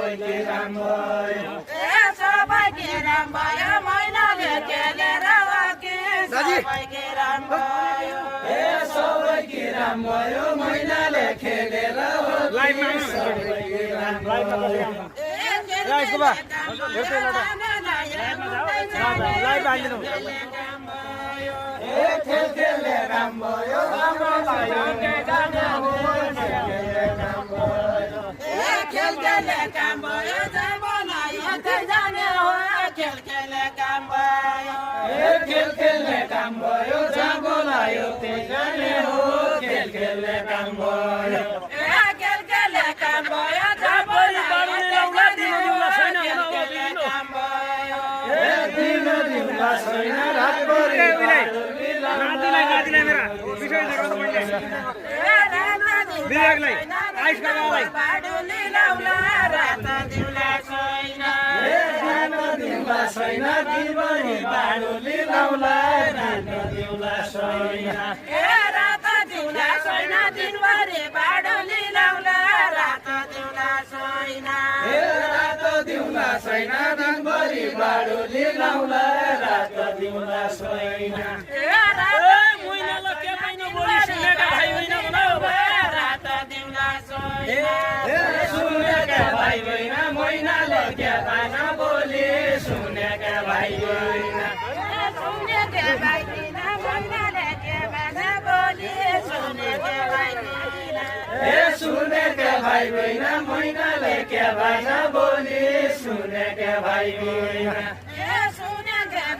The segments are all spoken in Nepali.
सबैकै राम भयो सबैकै राम भयो मैनाले खेलेर अघि सबैकै राम भयो सबैकै राम भयो मैनाले खेलेर सबैकै राम भयो खेल खेलले राम भयो खेल खेलले काम भयो जमाना यतै जाने हो खेल खेलले काम भयो खेल खेलले काम भयो जहाँ बोलायो त्यही जाने हो खेल खेलले काम भयो खेल खेलले काम भयो जहाँ बोलायो काम भयो दिउँला छैन रातभरि बाडुली लाउला रात दिउँला छैन दिउँला छैन दिनभरि बाडुली लाउला रात दिउँला छैन रात दिउँला छैन दिनभरि बाडुली लाउला रात दिउँला छैन रात दिउँला छैन दिनभरि बाडुली लाउला रात दिउँला छैन सुनेका भाइ बहिना मैनाले क्या भएन बोली सुनेका भाइ बहिना सुनेका भाइ बहिना मैनाले के भएन बोली सुनेका भाइ बहिना सुनेका भाइ बहिना मैनाले क्या भएन बोली सुनेका भाइ बहिना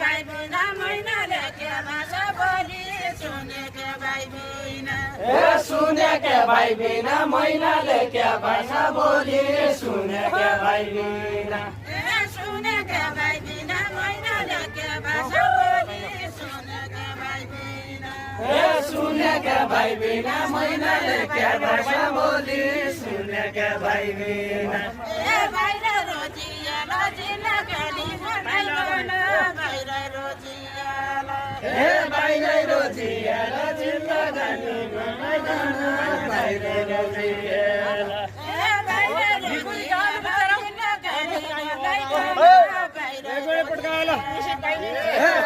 सुनेका भाइ बहिना मैनाले के भएन बोली सुनेका भाइ बहिना सुनेका भाइ बहिना मैनाले क्या भएन बोली सुनेका भाइ बहिना सुनेका भाइ बहिना मैनाले के भएन बोली सुनेका भाइ बहिना सुनेका भाइ बहिना मैनाले क्या भएन बोली सुनेका भाइ बहिना बाहिर रोजियाला जिल्ला काली बाहिर रोजियाला बाहिर रोजियाला जिल्ला गाली बाहिर रोजियाला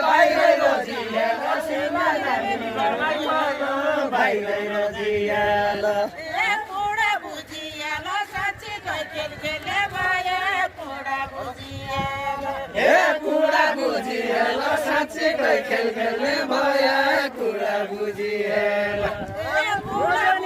बाहिर रोजियाला जिल्ला गाली बाहिर रोजियाला कुडा बुझियाला साँच्ची खेल खेले भए कुडा बुझियाला कुरा बुझिएला साँच्चीकै खेल खेल्ने भए कुरा बुझिएला कुडा